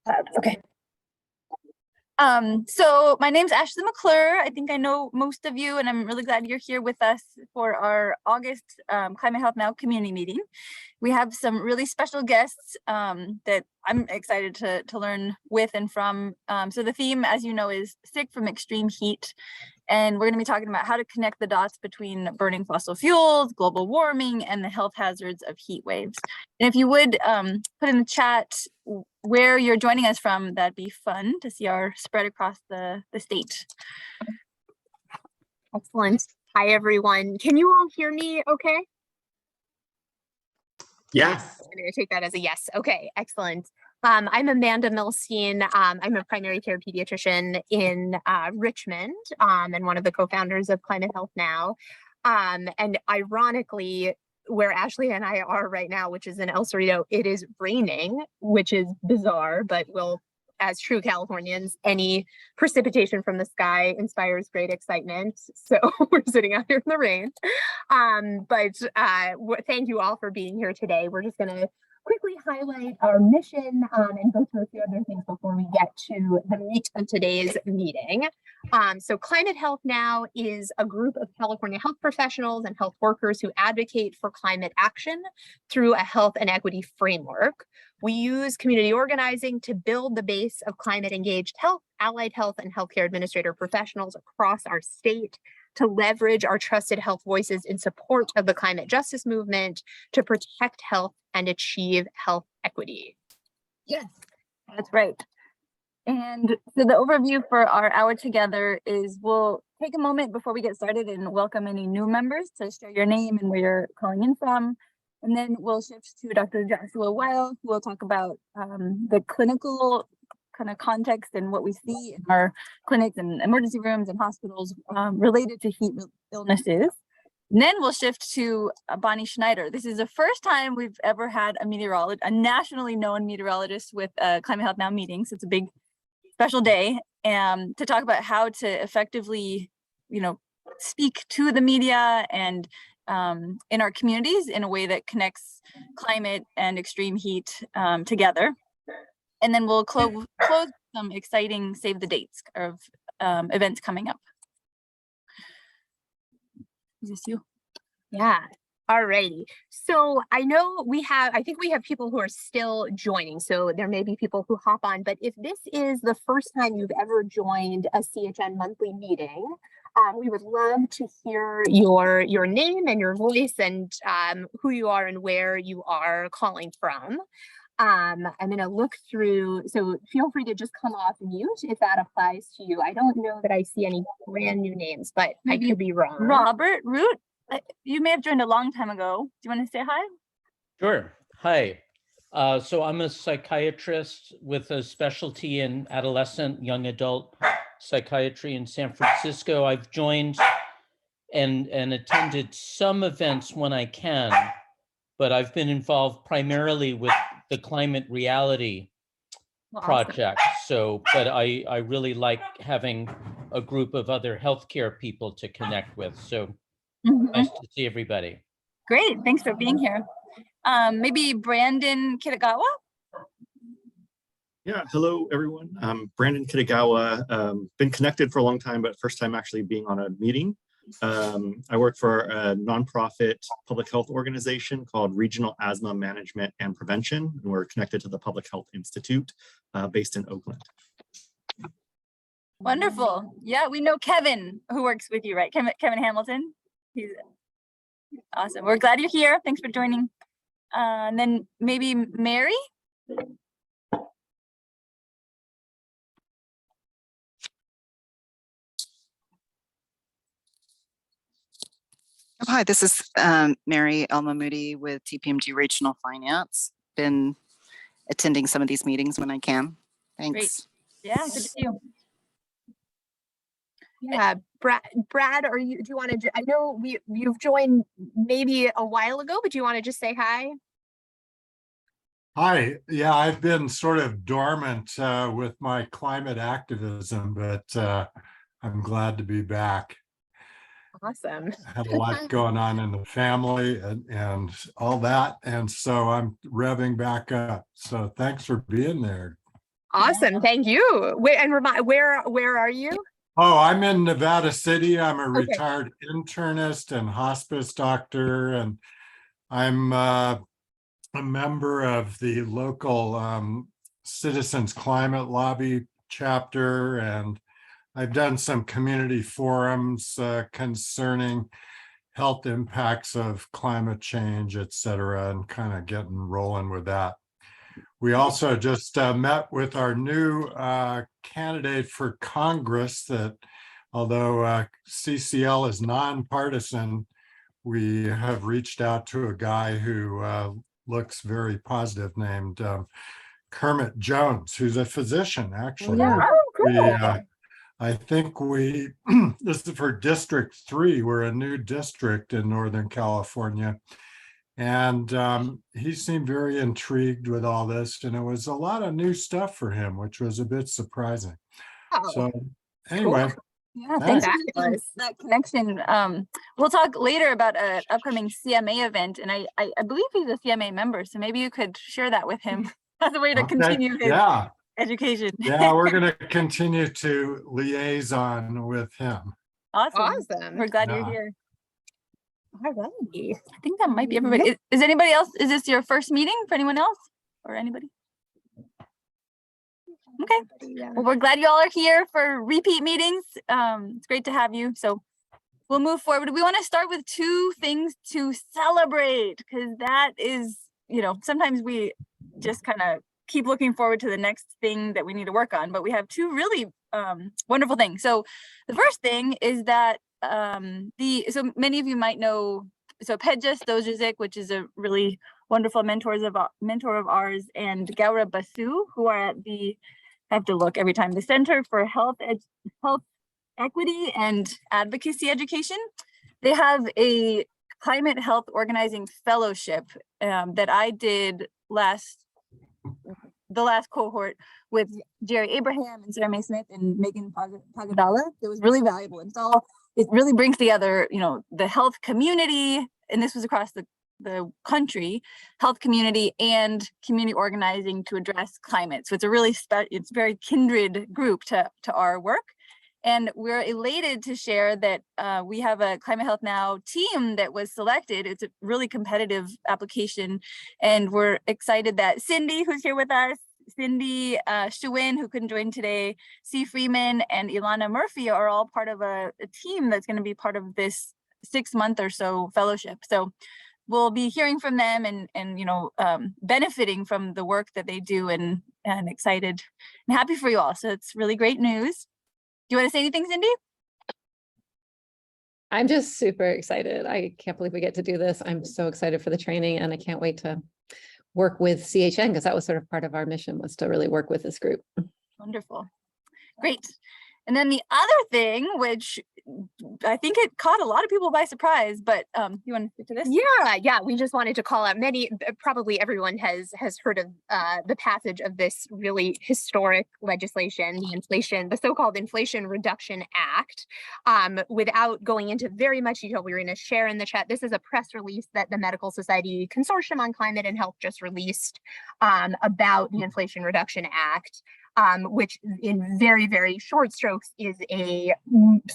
Okay. So my name's Ashley McClure. I think I know most of you, and I'm really glad you're here with us for our August Climate Health Now community meeting. We have some really special guests that I'm excited to learn with and from. So the theme, as you know, is sick from extreme heat. And we're going to be talking about how to connect the dots between burning fossil fuels, global warming, and the health hazards of heat waves. And if you would put in the chat where you're joining us from, that'd be fun to see our spread across the state. Excellent. Hi, everyone. Can you all hear me okay? Yes. I'm going to take that as a yes. Okay, excellent. I'm Amanda Milstein. I'm a primary care pediatrician in Richmond and one of the co-founders of Climate Health Now. And ironically, where Ashley and I are right now, which is in El Cerrito, it is raining, which is bizarre, but we'll, as true Californians, any precipitation from the sky inspires great excitement. So we're sitting out here in the rain. Thank you all for being here today. We're just going to quickly highlight our mission and go through a few other things before we get to the meat of today's meeting. So Climate Health Now is a group of California health professionals and health workers who advocate for climate action through a health and equity framework. We use community organizing to build the base of climate engaged health, allied health, and healthcare administrator professionals across our state to leverage our trusted health voices in support of the climate justice movement to protect health and achieve health equity. Yes, that's right. And so the overview for our hour together is we'll take a moment before we get started and welcome any new members to share your name and where you're calling in from. And then we'll shift to Dr. Joshua Weil, who will talk about the clinical kind of context and what we see in our clinics and emergency rooms and hospitals related to heat illnesses. And then we'll shift to Bonnie Schneider. This is the first time we've ever had a meteorologist, a nationally known meteorologist with Climate Health Now meetings. It's a big special day to talk about how to effectively, speak to the media and in our communities in a way that connects climate and extreme heat together. And then we'll close some exciting save the dates of events coming up. Is this you? Yeah. Alrighty. So I think we have people who are still joining. So there may be people who hop on, but if this is the first time you've ever joined a CHN monthly meeting, we would love to hear your name and your voice and who you are and where you are calling from. I'm going to look through, so feel free to just come off mute if that applies to you. I don't know that I see any brand new names, but maybe I could be wrong. Robert Root, you may have joined a long time ago. Do you want to say hi? Sure. Hi. So I'm a psychiatrist with a specialty in adolescent, young adult psychiatry in San Francisco. I've joined and attended some events when I can, but I've been involved primarily with the Climate Reality Project. So, but I really like having a group of other healthcare people to connect with. So nice to see everybody. Great, thanks for being here. Maybe Brandon Kitagawa? Yeah, hello everyone. I'm Brandon Kitagawa. Been connected for a long time, but first time actually being on a meeting. I work for a nonprofit public health organization called Regional Asthma Management and Prevention, and we're connected to the Public Health Institute based in Oakland. Wonderful. Yeah, we know Kevin, who works with you, right? Kevin Hamilton. He's awesome. We're glad you're here. Thanks for joining. And then maybe Mary? Hi, this is Mary Elma Moody with TPMG Regional Finance. Been attending some of these meetings when I can. Thanks. Great. Yeah, good to see you. Yeah, Brad, do you want to, I know you've joined maybe a while ago, but do you want to just say hi? Hi, yeah, I've been sort of dormant with my climate activism, but I'm glad to be back. Awesome. I had a lot going on in the family and all that, and so I'm revving back up. So thanks for being there. Awesome. Thank you. Where are you? Oh, I'm in Nevada City. I'm a Okay. retired internist and hospice doctor, and I'm a member of the local Citizens Climate Lobby chapter, and I've done some community forums concerning health impacts of climate change, et cetera, and kind of getting rolling with that. We also just met with our new candidate for Congress that, although CCL is nonpartisan, we have reached out to a guy who looks very positive named Kermit Jones, who's a physician, actually. yeah. Oh, cool. I think this is for District 3. We're a new district in Northern California. And he seemed very intrigued with all this, and it was a lot of new stuff for him, which was a bit surprising. Oh, So anyway, Yeah, Thanks. thanks for making Fabulous. that connection. We'll talk later about an upcoming CMA event, and I believe he's a CMA member, so maybe you could share that with him as a way to okay, continue his yeah, education. yeah, we're going to continue to liaison with him. Awesome. awesome. We're glad you're Yeah. here. Alrighty. I think that might be everybody. Is anybody else? Is this your first meeting for anyone else or anybody? Okay. Well, we're glad you all are here for repeat meetings. It's great to have you. So we'll move forward. We want to start with two things to celebrate, because that is, sometimes we just kind of keep looking forward to the next thing that we need to work on, but we have two really wonderful things. So the first thing is that so many of you might know, so Pedja Stojacic, which is a really wonderful mentor of ours, and Gaura Basu, who are at the, I have to look every time, the Center for Health Equity and Advocacy Education. They have a climate health organizing fellowship that I did the last cohort with Jerry Abraham and Sarah Mae Smith and Megan Pagadala. It was really valuable. It really brings together, the health community, and this was across the country, health community and community organizing to address climate. So it's a really it's very kindred group to our work. And we're elated to share that we have a Climate Health Now team that was selected. It's a really competitive application. And we're excited that Cindy, who's here with us, Cindy Shuin, who couldn't join today, C. Freeman, and Ilana Murphy are all part of a team that's going to be part of this 6-month or so fellowship. So we'll be hearing from them and benefiting from the work that they do, and excited and happy for you all. So it's really great news. Do you want to say anything, Cindy? I'm just super excited. I can't believe we get to do this. I'm so excited for the training, and I can't wait to work with CHN, because that was sort of part of our mission, was to really work with this group. Wonderful. Great. And then the other thing, which I think it caught a lot of people by surprise, but you want to speak to this? Yeah. We just wanted to call out probably everyone has heard of the passage of this really historic legislation, the so-called Inflation Reduction Act. Without going into very much detail, we were going to share in the chat. This is a press release that the Medical Society Consortium on Climate and Health just released about the Inflation Reduction Act. Which in very, very short strokes is a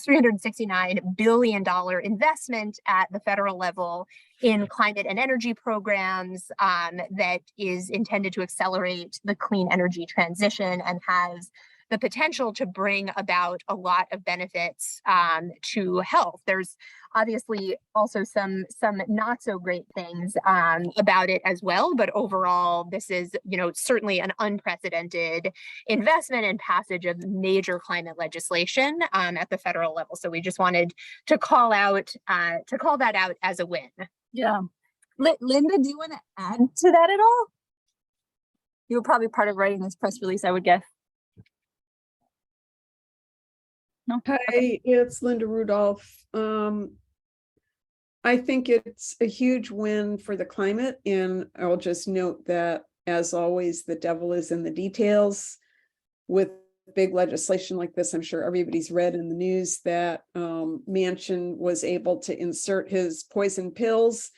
$369 billion investment at the federal level in climate and energy programs that is intended to accelerate the clean energy transition and has the potential to bring about a lot of benefits to health. There's obviously also some not so great things about it as well, but overall, this is certainly an unprecedented investment and passage of major climate legislation at the federal level. So we just wanted to call that out as a win. Yeah. Linda, do you want to add to that at all? You were probably part of writing this press release, I would guess. No? Hi, it's Linda Rudolph. I think it's a huge win for the climate, and I'll just note that, as always, the devil is in the details. With big legislation like this, I'm sure everybody's read in the news that Manchin was able to insert his poison pills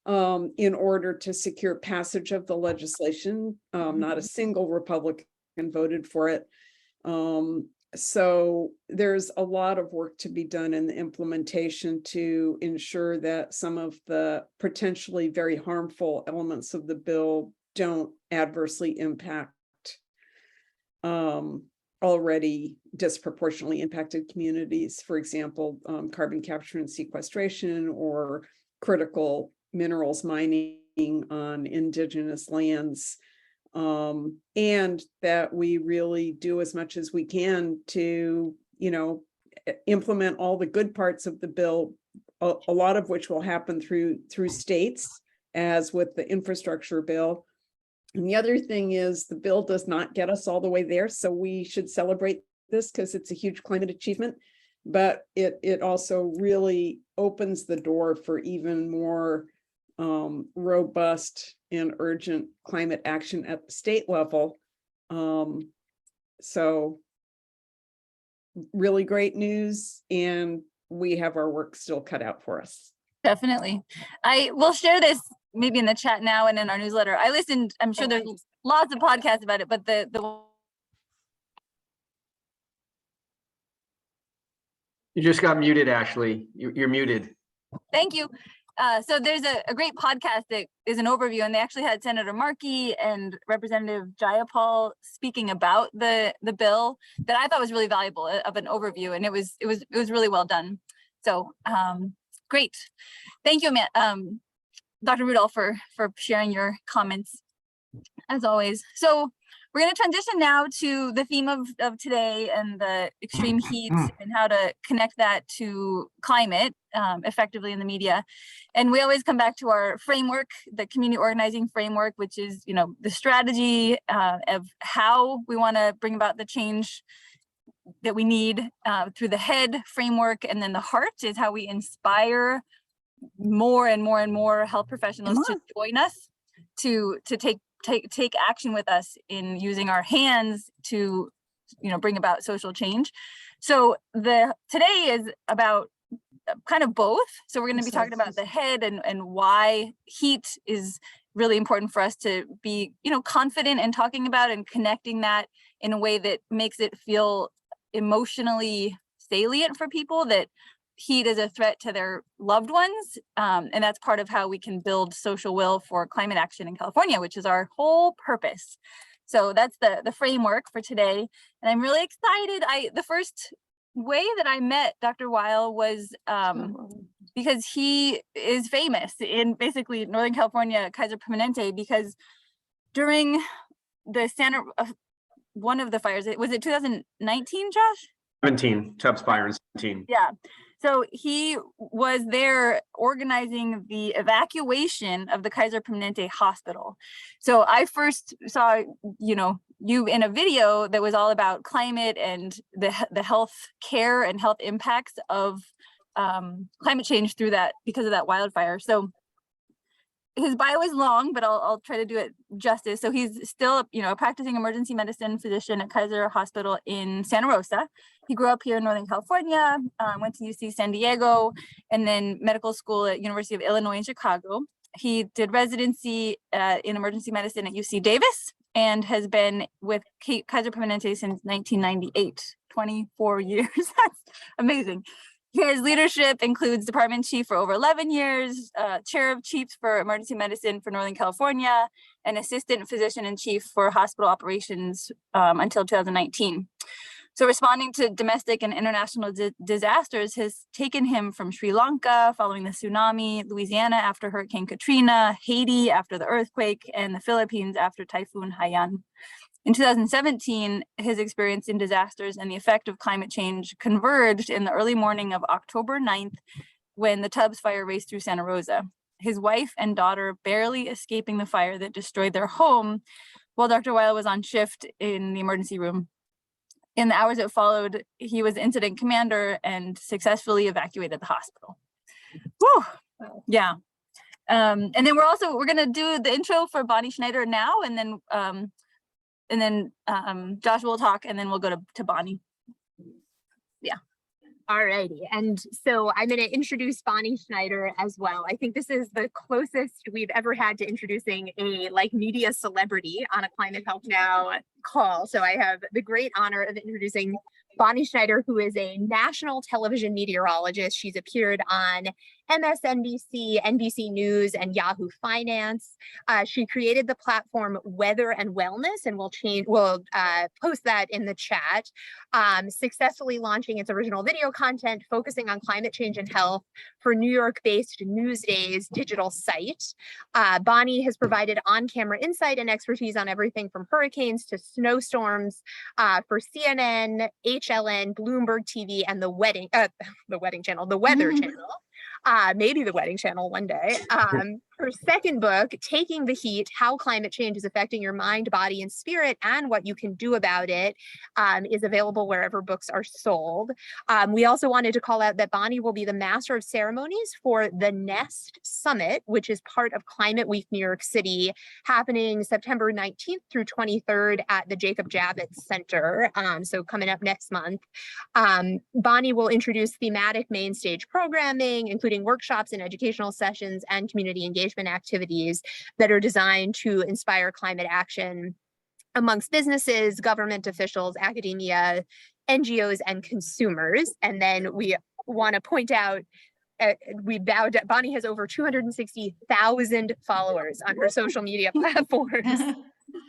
in order to secure passage of the legislation. Not a single Republican and voted for it. So there's a lot of work to be done in the implementation to ensure that some of the potentially very harmful elements of the bill don't adversely impact already disproportionately impacted communities, for example, carbon capture and sequestration or critical minerals mining on indigenous lands. And that we really do as much as we can to, implement all the good parts of the bill, a lot of which will happen through states, as with the infrastructure bill. And the other thing is the bill does not get us all the way there, so we should celebrate this because it's a huge climate achievement, but it also really opens the door for even more robust and urgent climate action at the state level. So really great news, and we have our work still cut out for us. Definitely. I will share this maybe in the chat now and in our newsletter. I listened, I'm sure there's lots of podcasts about it, but the You just got muted, Ashley. You're muted. Thank you. So there's a great podcast that is an overview, and they actually had Senator Markey and Representative Jayapal speaking about the bill that I thought was really valuable of an overview, and it was really well done. So great. Thank you, Dr. Rudolph, for sharing your comments as always. So we're going to transition now to the theme of today and the extreme heat and how to connect that to climate effectively in the media. And we always come back to our framework, the community organizing framework, which is, the strategy of how we want to bring about the change that we need through the head framework. And then the heart is how we inspire more and more and more health professionals to join us, to take action with us in using our hands to, bring about social change. So today is about kind of both. So we're going to be talking about the head and why heat is really important for us to be, confident in talking about and connecting that in a way that makes it feel emotionally salient for people, that heat is a threat to their loved ones. And that's part of how we can build social will for climate action in California, which is our whole purpose. So that's the framework for today. And I'm really excited. The first way that I met Dr. Weil was because he is famous in basically Northern California, Kaiser Permanente, because during the one of the fires, was it 2019, Josh? 17, Tubbs Fire in 17. Yeah. So he was there organizing the evacuation of the Kaiser Permanente hospital. So I first saw, you in a video that was all about climate and the health care and health impacts of climate change because of that wildfire. So his bio is long, but I'll try to do it justice. So he's still, a practicing emergency medicine physician at Kaiser Hospital in Santa Rosa. He grew up here in Northern California, went to UC San Diego, and then medical school at University of Illinois in Chicago. He did residency in emergency medicine at UC Davis and has been with Kaiser Permanente since 1998, 24 years. That's amazing. His leadership includes department chief for over 11 years, chair of chiefs for emergency medicine for Northern California, and assistant physician in chief for hospital operations until 2019. So responding to domestic and international disasters has taken him from Sri Lanka following the tsunami, Louisiana after Hurricane Katrina, Haiti after the earthquake, and the Philippines after Typhoon Haiyan. In 2017, his experience in disasters and the effect of climate change converged in the early morning of October 9th, when the Tubbs fire raced through Santa Rosa. His wife and daughter barely escaping the fire that destroyed their home, while Dr. Weil was on shift in the emergency room. In the hours that followed, he was incident commander and successfully evacuated the hospital. Whew. Yeah. And then we're going to do the intro for Bonnie Schneider now, and then Josh will talk, and then we'll go to Bonnie. Yeah. Alrighty, and so I'm going to introduce Bonnie Schneider as well. I think this is the closest we've ever had to introducing a media celebrity on a Climate Health Now call. So I have the great honor of introducing Bonnie Schneider, who is a national television meteorologist. She's appeared on MSNBC, NBC News, and Yahoo Finance. She created the platform Weather and Wellness, and we'll post that in the chat. Successfully launching its original video content focusing on climate change and health for New York-based Newsday's digital site. Bonnie has provided on-camera insight and expertise on everything from hurricanes to snowstorms for CNN, HLN, Bloomberg TV, and the Weather Channel. Maybe the Wedding Channel one day. Her second book, Taking the Heat, How Climate Change is Affecting Your Mind, Body, and Spirit, and What You Can Do About It, is available wherever books are sold. We also wanted to call out that Bonnie will be the Master of Ceremonies for the Nest Summit, which is part of Climate Week New York City, happening September 19th through 23rd at the Jacob Javits Center, so coming up next month. Bonnie will introduce thematic main stage programming, including workshops and educational sessions and community engagement activities that are designed to inspire climate action amongst businesses, government officials, academia, NGOs, and consumers. And then we want to point out, Bonnie has over 260,000 followers on her social media platforms.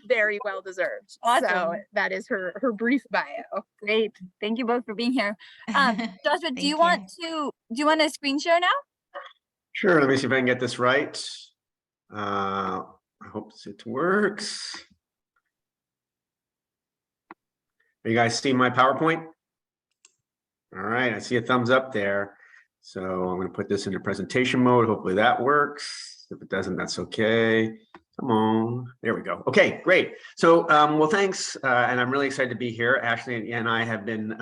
Very well deserved. Awesome. So that is her brief bio. Great. Thank you both for being here. Joshua, do you want to screen share now? Sure, let me see if I can get this right. I hope it works. You guys see my PowerPoint? All right, I see a thumbs up there. So I'm going to put this into presentation mode. Hopefully that works. If it doesn't, that's okay. Come on, there we go. Okay, great. So, well, thanks. And I'm really excited to be here. Ashley and I have been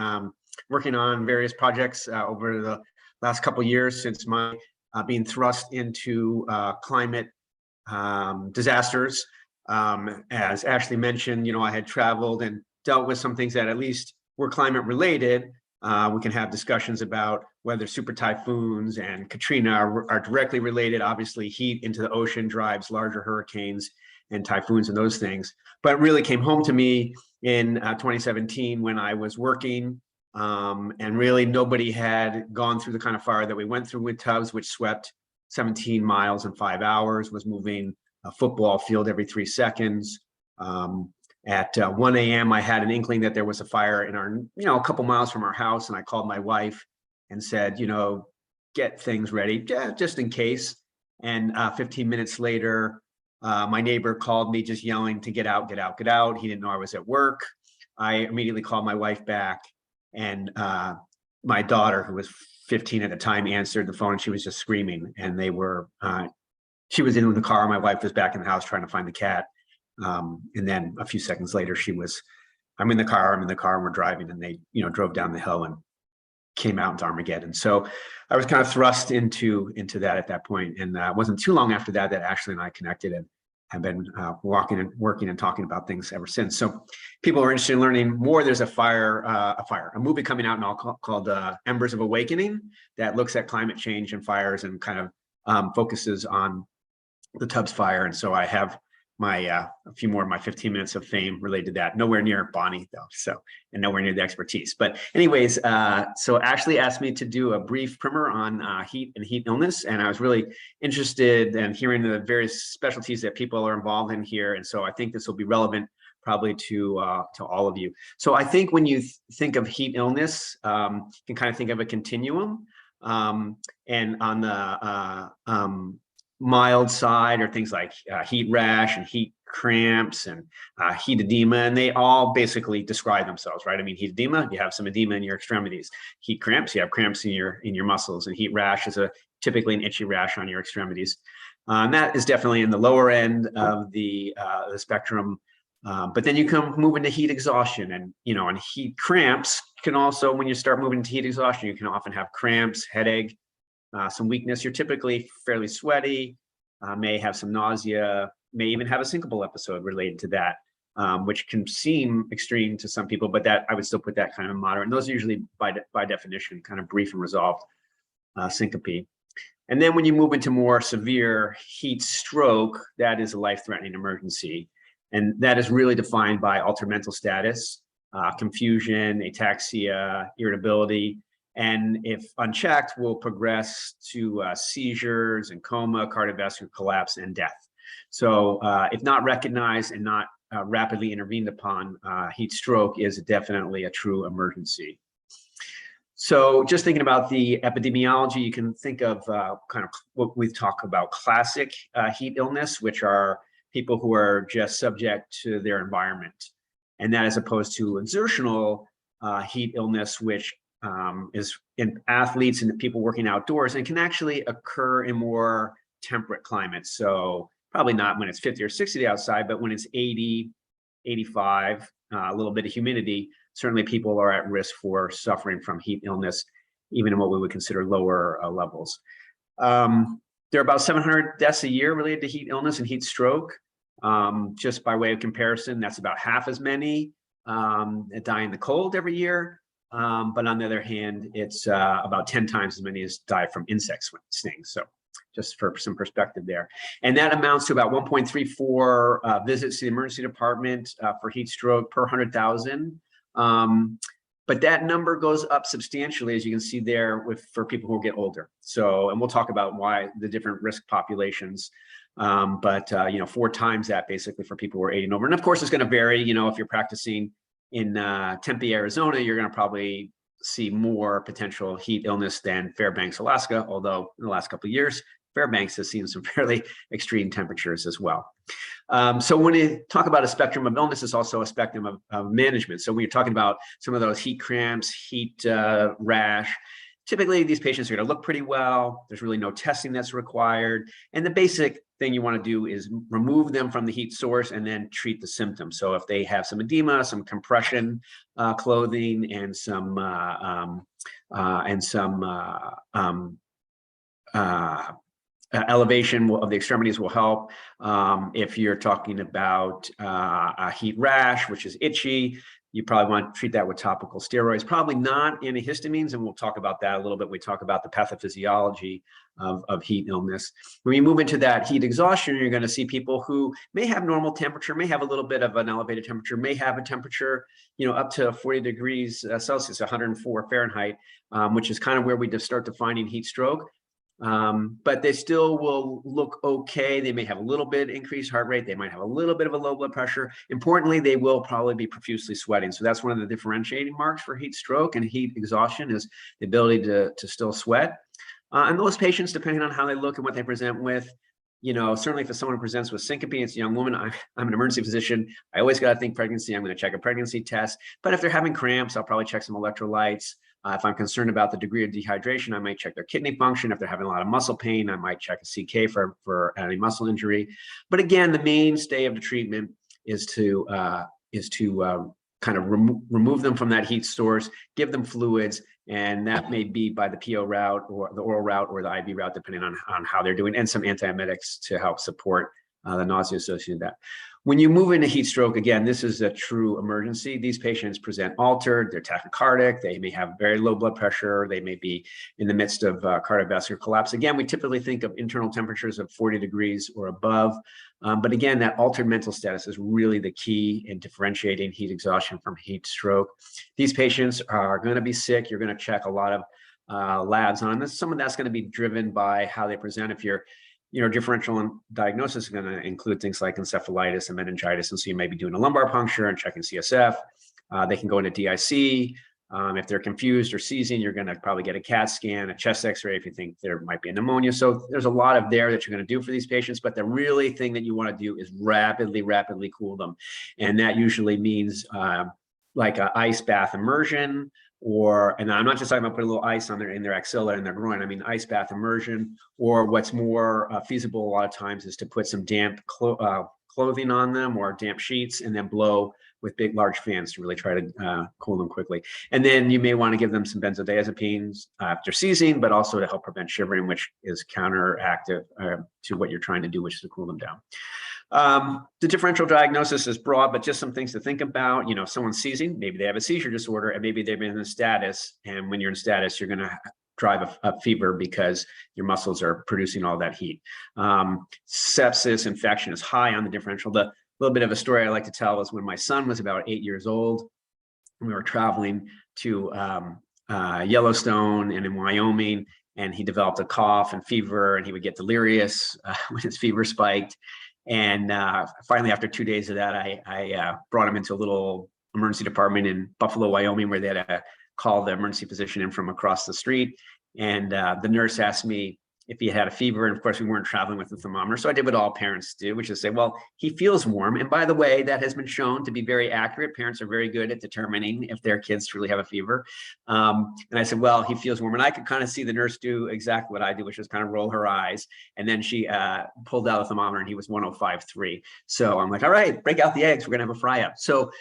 working on various projects over the last couple of years since my being thrust into climate disasters. As Ashley mentioned, I had traveled and dealt with some things that at least were climate related. We can have discussions about whether super typhoons and Katrina are directly related. Obviously, heat into the ocean drives larger hurricanes and typhoons and those things. But it really came home to me in 2017 when I was working, and really nobody had gone through the kind of fire that we went through with Tubbs, which swept 17 miles in 5 hours, was moving a football field every 3 seconds. At 1 a.m., I had an inkling that there was a fire in our, a couple miles from our house. And I called my wife and said, get things ready just in case. And 15 minutes later, my neighbor called me just yelling to get out, get out, get out. He didn't know I was at work. I immediately called my wife back, and my daughter, who was 15 at the time, answered the phone, and she was just screaming. And they were, she was in the car. My wife was back in the house trying to find the cat. And then a few seconds later, I'm in the car, and we're driving, and they, drove down the hill and came out into Armageddon. So I was kind of thrust into that at that point. And it wasn't too long after that Ashley and I connected and have been walking and working and talking about things ever since. So people are interested in learning more. There's a movie coming out now called Embers of Awakening that looks at climate change and fires and kind of focuses on the Tubbs fire. And so I have a few more of my 15 minutes of fame related to that. Nowhere near Bonnie though, and nowhere near the expertise. But anyways, so Ashley asked me to do a brief primer on heat and heat illness, and I was really interested in hearing the various specialties that people are involved in here. And so I think this will be relevant probably to all of you. So I think when you think of heat illness, you can kind of think of a continuum, and on the mild side are things like heat rash and heat cramps and heat edema, and they all basically describe themselves, right? I mean, heat edema, you have some edema in your extremities. Heat cramps, you have cramps in your muscles, and heat rash is typically an itchy rash on your extremities. And that is definitely in the lower end of the spectrum. But then you move into heat exhaustion, and and heat cramps can also, when you start moving into heat exhaustion, you can often have cramps, headache, some weakness. You're typically fairly sweaty, may have some nausea, may even have a syncopal episode related to that. which can seem extreme to some people, but that I would still put that kind of moderate. And those are usually by definition kind of brief and resolved syncope. And then when you move into more severe heat stroke, that is a life-threatening emergency. And that is really defined by altered mental status, confusion, ataxia, irritability, and if unchecked, will progress to seizures and coma, cardiovascular collapse, and death. So if not recognized and not rapidly intervened upon, heat stroke is definitely a true emergency. So just thinking about the epidemiology, you can think of kind of what we talk about classic heat illness, which are people who are just subject to their environment. And that as opposed to exertional heat illness, which is in athletes and people working outdoors and can actually occur in more temperate climates. So probably not when it's 50 or 60 outside, but when it's 80, 85, a little bit of humidity, certainly people are at risk for suffering from heat illness, even in what we would consider lower levels. There are about 700 deaths a year related to heat illness and heat stroke. Just by way of comparison, that's about half as many that die in the cold every year. But on the other hand, it's about 10 times as many as die from insect stings. So just for some perspective there. And that amounts to about 1.34 visits to the emergency department for heat stroke per 100,000. But that number goes up substantially, as you can see there, for people who get older. So, and we'll talk about why the different risk populations, but 4 times that basically for people who are 80 and over. And of course, it's going to vary. If you're practicing in Tempe, Arizona, you're going to probably see more potential heat illness than Fairbanks, Alaska. Although in the last couple of years, Fairbanks has seen some fairly extreme temperatures as well. So when you talk about a spectrum of illness, it's also a spectrum of management. So when you're talking about some of those heat cramps, heat rash, typically these patients are going to look pretty well. There's really no testing that's required. And the basic thing you want to do is remove them from the heat source and then treat the symptoms. So if they have some edema, some compression clothing, and some elevation of the extremities will help. If you're talking about a heat rash, which is itchy, you probably want to treat that with topical steroids, probably not antihistamines, and we'll talk about that a little bit. We talk about the pathophysiology of heat illness. When you move into that heat exhaustion, you're going to see people who may have normal temperature, may have a little bit of an elevated temperature, may have a temperature, up to 40 degrees Celsius, 104 Fahrenheit, which is kind of where we just start defining heat stroke. But they still will look okay. They may have a little bit increased heart rate. They might have a little bit of a low blood pressure. Importantly, they will probably be profusely sweating. So that's one of the differentiating marks for heat stroke and heat exhaustion is the ability to still sweat. And those patients, depending on how they look and what they present with, certainly if someone presents with syncope, it's a young woman, I'm an emergency physician. I always got to think pregnancy. I'm going to check a pregnancy test. But if they're having cramps, I'll probably check some electrolytes. If I'm concerned about the degree of dehydration, I might check their kidney function. If they're having a lot of muscle pain, I might check a CK for any muscle injury. But again, the mainstay of the treatment is to kind of remove them from that heat source, give them fluids, and that may be by the PO route or the oral route or the IV route, depending on how they're doing, and some antiemetics to help support the nausea associated with that. When you move into heat stroke, again, this is a true emergency. These patients present altered, they're tachycardic, they may have very low blood pressure, they may be in the midst of cardiovascular collapse. Again, we typically think of internal temperatures of 40 degrees or above. But again, that altered mental status is really the key in differentiating heat exhaustion from heat stroke. These patients are going to be sick. You're going to check a lot of labs on this. Some of that's going to be driven by how they present. If you're differential diagnosis is going to include things like encephalitis and meningitis. And so you may be doing a lumbar puncture and checking CSF. They can go into DIC. If they're confused or seizing, you're going to probably get a CAT scan, a chest x-ray if you think there might be a pneumonia. So there's a lot of there that you're going to do for these patients. But the really thing that you want to do is rapidly cool them. And that usually means like an ice bath immersion, and I'm not just talking about putting a little ice on in their axilla and their groin. I mean, ice bath immersion, or what's more feasible a lot of times is to put some damp clothing on them or damp sheets and then blow with big, large fans to really try to cool them quickly. And then you may want to give them some benzodiazepines after seizing, but also to help prevent shivering, which is counteractive to what you're trying to do, which is to cool them down. The differential diagnosis is broad, but just some things to think about. If someone's seizing, maybe they have a seizure disorder, and maybe they've been in a status. And when you're in status, you're going to drive a fever because your muscles are producing all that heat. Sepsis infection is high on the differential. The little bit of a story I like to tell is when my son was about 8 years old, we were traveling to Yellowstone and in Wyoming, and he developed a cough and fever, and he would get delirious when his fever spiked. And finally, after 2 days of that, I brought him into a little emergency department in Buffalo, Wyoming, where they had to call the emergency physician in from across the street. And the nurse asked me if he had a fever. And of course, we weren't traveling with a thermometer. So I did what all parents do, which is say, well, he feels warm. And by the way, that has been shown to be very accurate. Parents are very good at determining if their kids truly have a fever. And I said, well, he feels warm. And I could kind of see the nurse do exactly what I do, which is kind of roll her eyes. And then she pulled out a thermometer and he was 105.3. So I'm like, all right, break out the eggs. We're going to have a fry up. So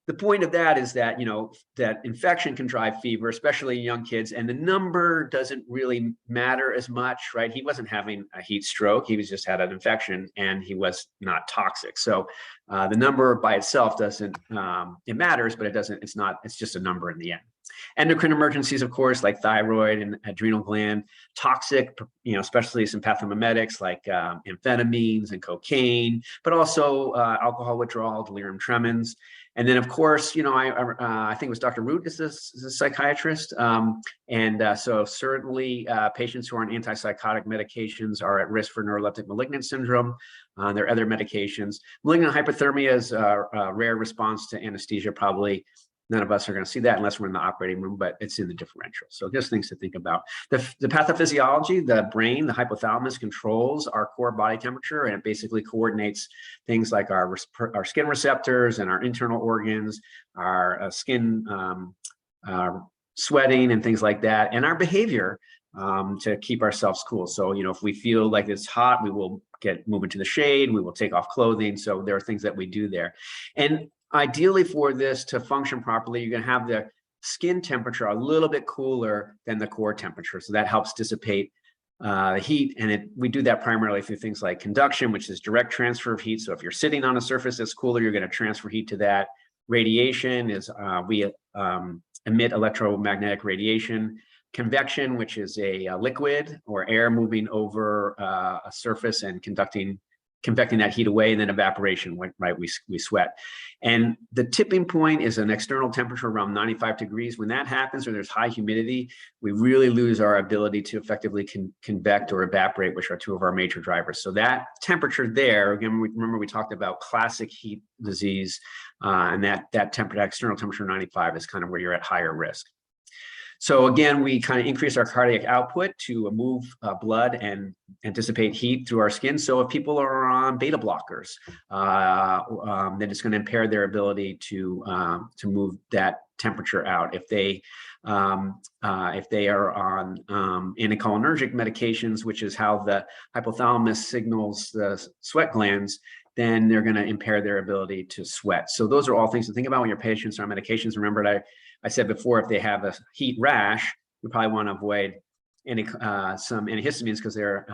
the point of that is that, that infection can drive fever, especially in young kids, and the number doesn't really matter as much, right? He wasn't having a heat stroke. He was just had an infection and he was not toxic. So the number by itself doesn't, it matters, but it's just a number in the end. Endocrine emergencies, of course, like thyroid and adrenal gland, toxic, especially some pathomimetics like amphetamines and cocaine, but also alcohol withdrawal, delirium tremens. And then, of course, I think it was Dr. Root is a psychiatrist. So certainly patients who are on antipsychotic medications are at risk for neuroleptic malignant syndrome. There are other medications. Malignant hypothermia is a rare response to anesthesia. Probably none of us are going to see that unless we're in the operating room, but it's in the differential. So just things to think about. The pathophysiology, the brain, the hypothalamus controls our core body temperature, and it basically coordinates things like our skin receptors and our internal organs, our skin sweating and things like that, and our behavior to keep ourselves cool. So, if we feel like it's hot, we will move into the shade, we will take off clothing. So there are things that we do there. And ideally for this to function properly, you're going to have the skin temperature a little bit cooler than the core temperature. So that helps dissipate heat. And we do that primarily through things like conduction, which is direct transfer of heat. So if you're sitting on a surface that's cooler, you're going to transfer heat to that. Radiation is we emit electromagnetic radiation. Convection, which is a liquid or air moving over a surface and convecting that heat away, and then evaporation, right? We sweat. And the tipping point is an external temperature around 95 degrees. When that happens, or there's high humidity, we really lose our ability to effectively convect or evaporate, which are two of our major drivers. So that temperature there, again, remember we talked about classic heat disease, and that external temperature 95 is kind of where you're at higher risk. So again, we kind of increase our cardiac output to move blood and anticipate heat through our skin. So if people are on beta blockers, then it's going to impair their ability to move that temperature out. If they are on anticholinergic medications, which is how the hypothalamus signals the sweat glands, then they're going to impair their ability to sweat. So those are all things to think about when your patients are on medications. Remember, I said before, if they have a heat rash, you probably want to avoid some antihistamines because they're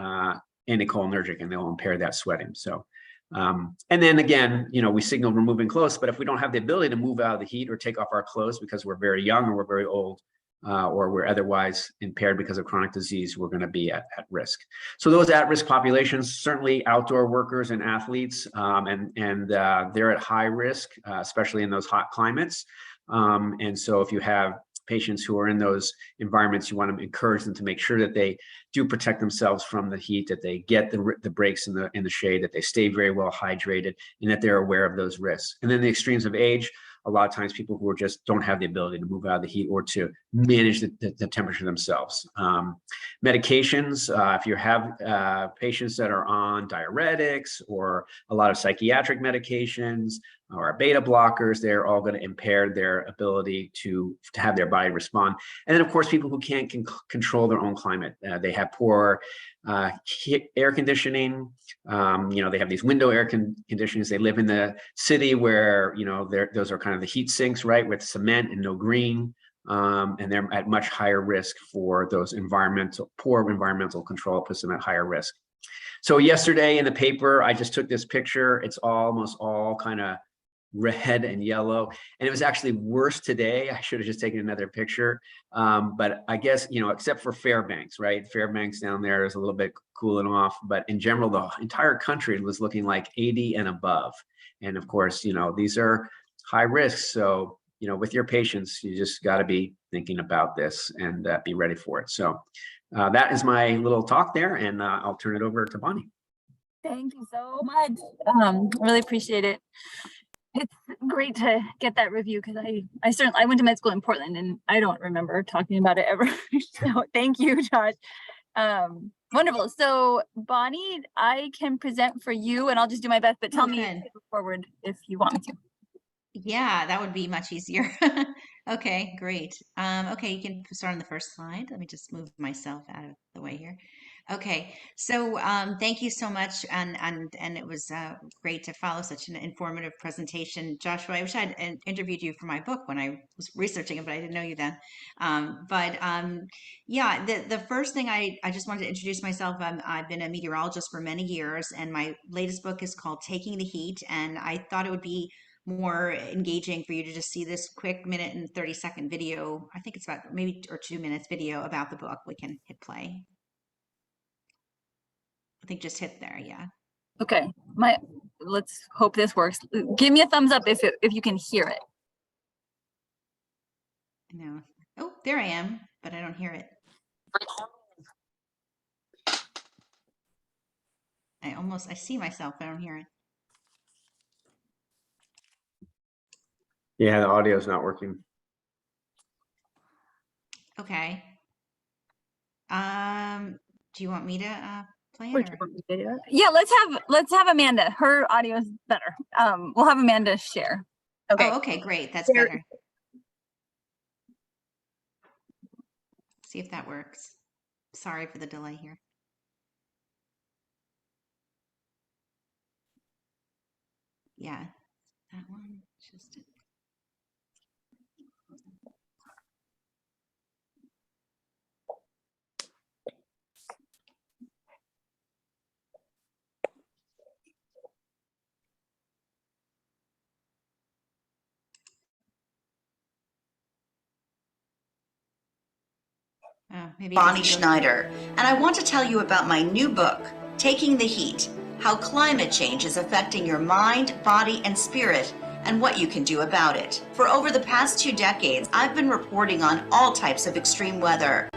anticholinergic and they'll impair that sweating. So, and then again, we signal we're moving close, but if we don't have the ability to move out of the heat or take off our clothes because we're very young or we're very old, or we're otherwise impaired because of chronic disease, we're going to be at risk. So those at-risk populations, certainly outdoor workers and athletes, and they're at high risk, especially in those hot climates. And so if you have patients who are in those environments, you want to encourage them to make sure that they do protect themselves from the heat, that they get the breaks in the shade, that they stay very well hydrated, and that they're aware of those risks. And then the extremes of age, a lot of times people who just don't have the ability to move out of the heat or to manage the temperature themselves. Medications, if you have patients that are on diuretics or a lot of psychiatric medications, or beta blockers, they're all going to impair their ability to have their body respond. And then, of course, people who can't control their own climate. They have poor air conditioning. They have these window air conditionings. They live in the city where, those are kind of the heat sinks, right, with cement and no green. And they're at much higher risk for those poor environmental control, puts them at higher risk. So yesterday in the paper, I just took this picture. It's almost all kind of red and yellow, and it was actually worse today. I should have just taken another picture, but I guess, except for Fairbanks, right? Fairbanks down there is a little bit cooling off, but in general, the entire country was looking like 80 and above. And of course, these are high risks. So, with your patients, you just got to be thinking about this and be ready for it. So that is my little talk there, and I'll turn it over to Bonnie. Thank you so much. Really appreciate it. It's great to get that review because I went to med school in Portland and I don't remember talking about it ever. So thank you, Josh. Wonderful. So Bonnie, I can present for you and I'll just do my best, but tell me to go forward if you want me to. Yeah, that would be much easier. Okay, great. Okay, you can start on the first slide. Let me just move myself out of the way here. Okay, so thank you so much, and it was great to follow such an informative presentation, Joshua. I wish I'd interviewed you for my book when I was researching it, but I didn't know you then. Yeah, the first thing I just wanted to introduce myself. I've been a meteorologist for many years, and my latest book is called Taking the Heat, and I thought it would be more engaging for you to just see this quick 1:30 video. I think it's about maybe or 2 minutes video about the book. We can hit play. I think just hit there. Yeah. Okay. Let's hope this works. Give me a thumbs up if you can hear it. No. Oh, there I am, but I don't hear it. I see myself, but I don't hear it. Yeah, the audio is not working. Okay. Do you want me to play it? Or? Yeah, let's have Amanda. Her audio is better. We'll have Amanda share. Okay. Oh, okay, great. That's better. See if that works. Sorry for the delay here. Yeah, that one just. Bonnie Schneider, and I want to tell you about my new book, Taking the Heat: How Climate Change is Affecting Your Mind, Body, and Spirit, and What You Can Do About It. For over the past 2 decades, I've been reporting on all types of extreme weather.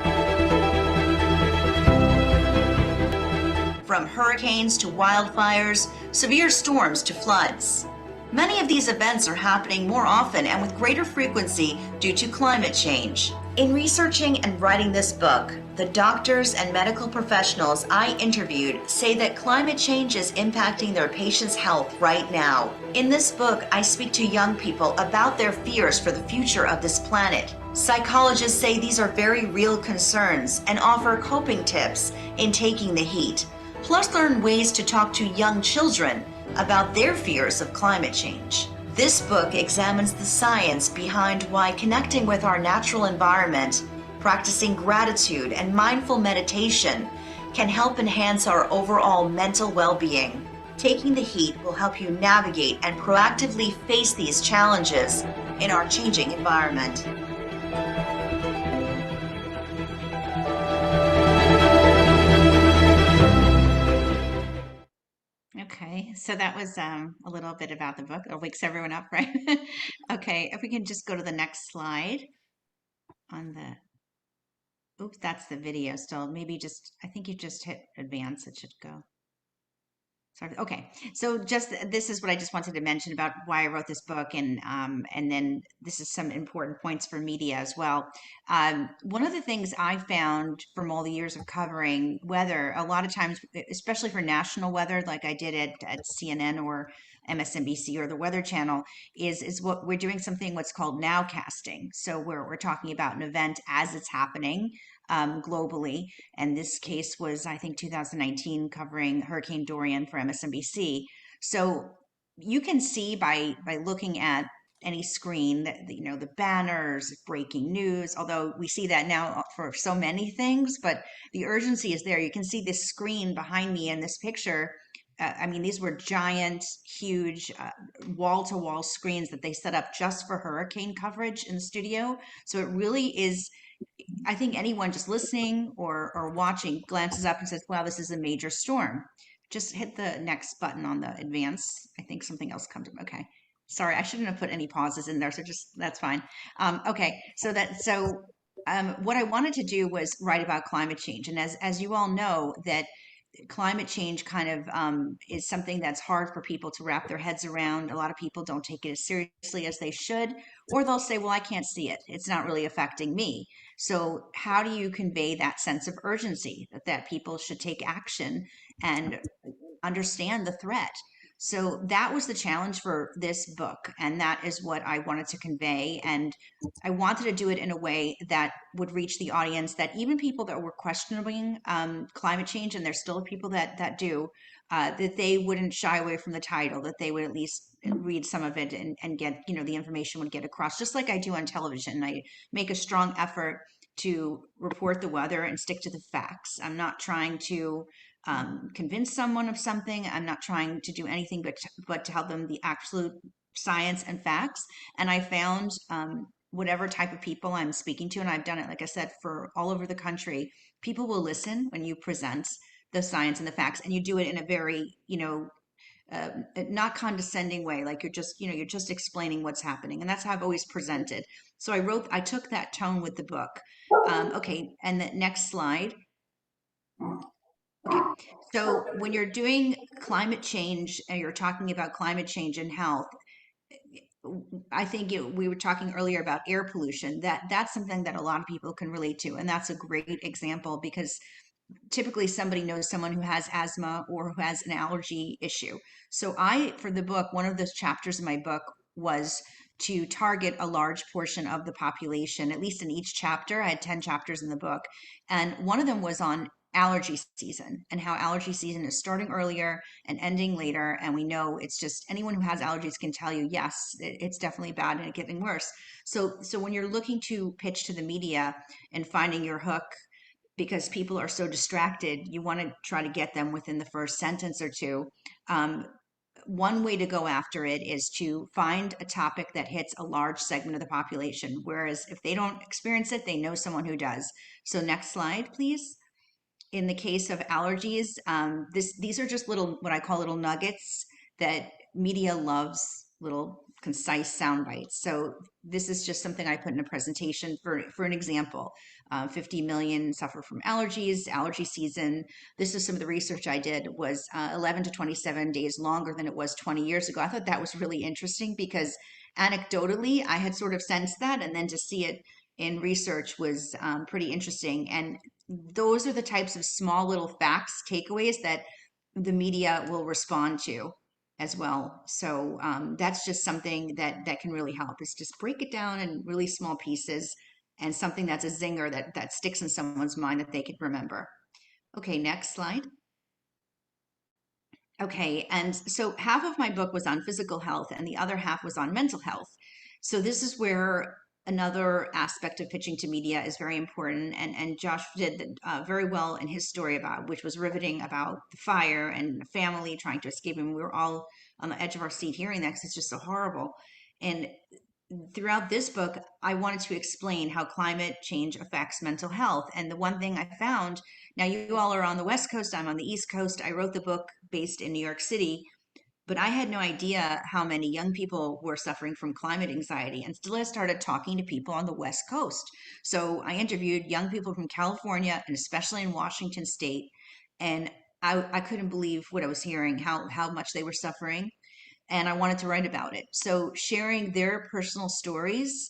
From hurricanes to wildfires, severe storms to floods. Many of these events are happening more often and with greater frequency due to climate change. In researching and writing this book, the doctors and medical professionals I interviewed say that climate change is impacting their patients' health right now. In this book, I speak to young people about their fears for the future of this planet. Psychologists say these are very real concerns and offer coping tips in taking the heat, plus learn ways to talk to young children about their fears of climate change. This book examines the science behind why connecting with our natural environment, practicing gratitude and mindful meditation can help enhance our overall mental well-being. Taking the Heat will help you navigate and proactively face these challenges in our changing environment. Okay, so that was a little bit about the book. It wakes everyone up, right? Okay, if we can just go to the next slide on the, oops, that's the video still. Maybe just, I think you just hit advance, it should go. Sorry. Okay, so just this is what I just wanted to mention about why I wrote this book, and then this is some important points for media as well. One of the things I found from all the years of covering weather, a lot of times, especially for national weather, like I did at CNN or MSNBC or the Weather Channel is what we're doing something what's called nowcasting. So we're talking about an event as it's happening globally. And this case was, I think, 2019 covering Hurricane Dorian for MSNBC. So you can see by looking at any screen that, you know, the banners, breaking news, although we see that now for so many things, but the urgency is there. You can see this screen behind me in this picture. I mean, these were giant, huge wall-to-wall screens that they set up just for hurricane coverage in the studio. So it really is, I think anyone just listening or watching glances up and says, wow, this is a major storm. Just hit the next button on the advance. I think something else comes up. Okay. Sorry, I shouldn't have put any pauses in there. So just, that's fine. Okay. So what I wanted to do was write about climate change. And as you all know, that climate change kind of is something that's hard for people to wrap their heads around. A lot of people don't take it as seriously as they should, or they'll say, well, I can't see it. It's not really affecting me. So how do you convey that sense of urgency that people should take action and understand the threat? So that was the challenge for this book. And that is what I wanted to convey. And I wanted to do it in a way that would reach the audience, that even people that were questioning climate change, and there's still people that do, that they wouldn't shy away from the title, that they would at least read some of it and get, you know, the information would get across, just like I do on television. I make a strong effort to report the weather and stick to the facts. I'm not trying to convince someone of something. I'm not trying to do anything but to tell them the absolute science and facts. And I found whatever type of people I'm speaking to, and I've done it, like I said, for all over the country, people will listen when you present the science and the facts, and you do it in a very, you know, not condescending way, like you're just explaining what's happening. And that's how I've always presented. So I took that tone with the book. Okay, and the next slide. Okay, so when you're doing climate change and you're talking about climate change and health, I think we were talking earlier about air pollution. That's something that a lot of people can relate to, and that's a great example, because typically somebody knows someone who has asthma or who has an allergy issue. So for the book, one of those chapters in my book was to target a large portion of the population, at least in each chapter. I had 10 chapters in the book, and one of them was on allergy season and how allergy season is starting earlier and ending later. And we know it's just, anyone who has allergies can tell you, yes, it's definitely bad and it's getting worse. So when you're looking to pitch to the media and finding your hook, because people are so distracted, you want to try to get them within the first sentence or two. One way to go after it is to find a topic that hits a large segment of the population, whereas if they don't experience it, they know someone who does. So next slide, please. In the case of allergies, these are just what I call little nuggets that media loves, little concise sound bites. So this is just something I put in a presentation for an example. 50 million suffer from allergies, allergy season. This is some of the research I did, was 11 to 27 days longer than it was 20 years ago. I thought that was really interesting because anecdotally, I had sort of sensed that, and then to see it in research was pretty interesting. And those are the types of small little facts, takeaways that the media will respond to as well. So that's just something that can really help, is just break it down in really small pieces, and something that's a zinger that sticks in someone's mind that they can remember. Okay, next slide. Okay, and so half of my book was on physical health and the other half was on mental health. So this is where another aspect of pitching to media is very important, and Josh did very well in his story which was riveting, about the fire and the family trying to escape, and we were all on the edge of our seat hearing that, because it's just so horrible. And throughout this book, I wanted to explain how climate change affects mental health. And the one thing I found, now you all are on the West Coast, I'm on the East Coast. I wrote the book based in New York City, but I had no idea how many young people were suffering from climate anxiety until I started talking to people on the West Coast. So I interviewed young people from California, and especially in Washington State, and I couldn't believe what I was hearing, how much they were suffering, and I wanted to write about it. So sharing their personal stories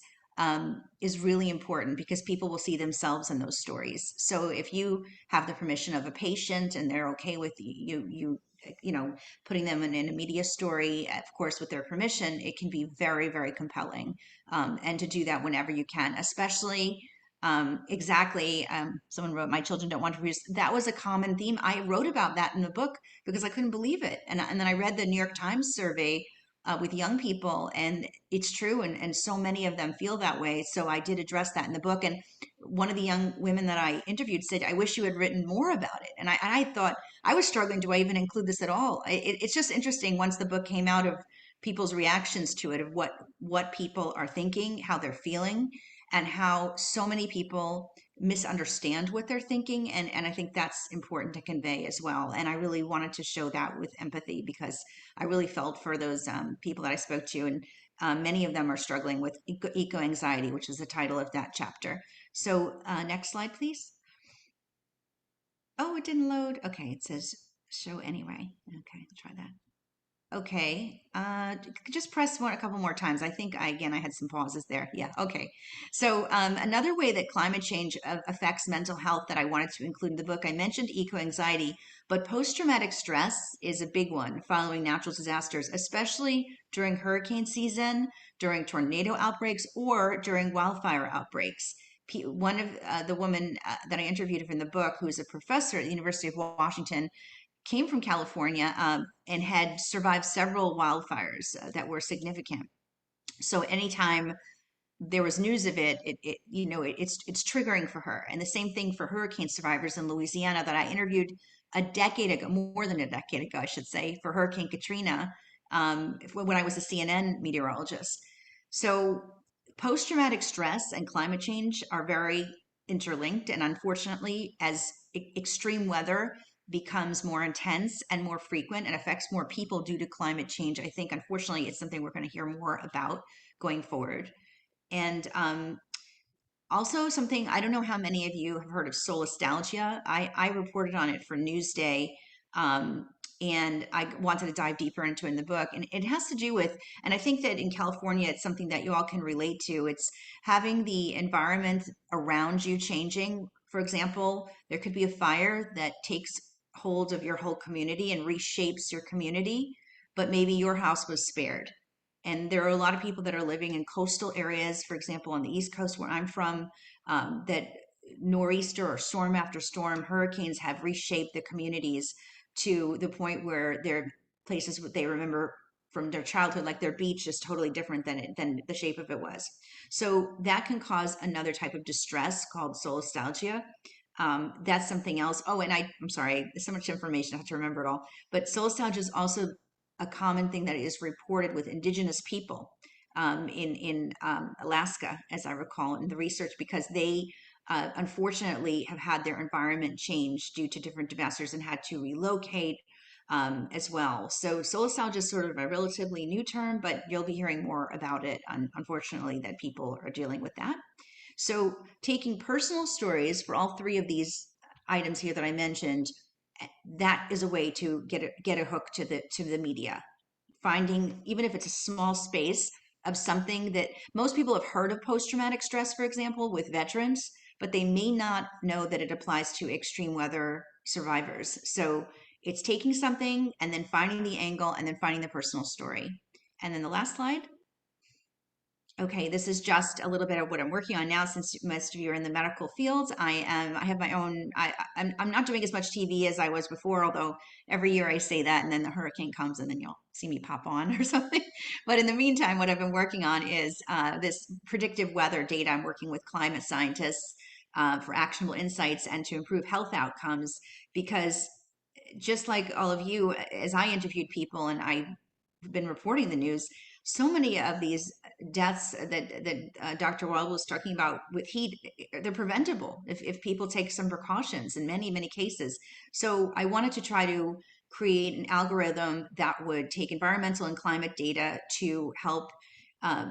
is really important, because people will see themselves in those stories. So if you have the permission of a patient and they're okay with you you know, putting them in a media story, of course, with their permission, it can be very, very compelling. And to do that whenever you can, especially someone wrote, "My children don't want to produce." That was a common theme. I wrote about that in the book because I couldn't believe it. And then I read the New York Times survey with young people, and it's true. And so many of them feel that way. So I did address that in the book. And one of the young women that I interviewed said, "I wish you had written more about it." And I thought, I was struggling, do I even include this at all? It's just interesting once the book came out, of people's reactions to it, of what people are thinking, how they're feeling, and how so many people misunderstand what they're thinking. And I think that's important to convey as well. And I really wanted to show that with empathy, because I really felt for those people that I spoke to. And many of them are struggling with eco-anxiety, which is the title of that chapter. So next slide, please. Oh, it didn't load. Okay, it says show anyway. Okay, let's try that. Okay, just press a couple more times. I think I had some pauses there. Yeah, okay. So another way that climate change affects mental health that I wanted to include in the book, I mentioned eco-anxiety, but post-traumatic stress is a big one following natural disasters, especially during hurricane season, during tornado outbreaks, or during wildfire outbreaks. One of the women that I interviewed from the book, who's a professor at the University of Washington, came from California and had survived several wildfires that were significant. So anytime there was news of it's triggering for her. And the same thing for hurricane survivors in Louisiana that I interviewed a decade ago, more than a decade ago, I should say, for Hurricane Katrina, when I was a CNN meteorologist. So post-traumatic stress and climate change are very interlinked. And unfortunately, as extreme weather becomes more intense and more frequent and affects more people due to climate change, I think, unfortunately, it's something we're going to hear more about going forward. And also something, I don't know how many of you have heard of solastalgia. I reported on it for Newsday, and I wanted to dive deeper into it in the book. And it has to do with, and I think that in California, it's something that you all can relate to. It's having the environment around you changing. For example, there could be a fire that takes hold of your whole community and reshapes your community, but maybe your house was spared. And there are a lot of people that are living in coastal areas, for example, on the East Coast where I'm from, that nor'easter or storm after storm, hurricanes have reshaped the communities to the point where they're places they remember from their childhood, like their beach is totally different than the shape of it was. So that can cause another type of distress called solastalgia. That's something else. Oh, and I'm sorry, there's so much information, I have to remember it all. But solastalgia is also a common thing that is reported with indigenous people in Alaska, as I recall in the research, because they unfortunately have had their environment change due to different disasters and had to relocate as well. So solastalgia is sort of a relatively new term, but you'll be hearing more about it, unfortunately, that people are dealing with that. So taking personal stories for all three of these items here that I mentioned, that is a way to get a hook to the media. Finding, even if it's a small space of something that most people have heard of, post-traumatic stress, for example, with veterans, but they may not know that it applies to extreme weather survivors. So it's taking something and then finding the angle and then finding the personal story. And then the last slide. Okay, this is just a little bit of what I'm working on now, since most of you are in the medical field. I have my own, I'm not doing as much TV as I was before, although every year I say that, and then the hurricane comes and then you'll see me pop on or something. But in the meantime, what I've been working on is this predictive weather data. I'm working with climate scientists for actionable insights and to improve health outcomes, because just like all of you, as I interviewed people and I've been reporting the news, so many of these deaths that Dr. Wald was talking about with heat, they're preventable if people take some precautions in many, many cases. So I wanted to try to create an algorithm that would take environmental and climate data to help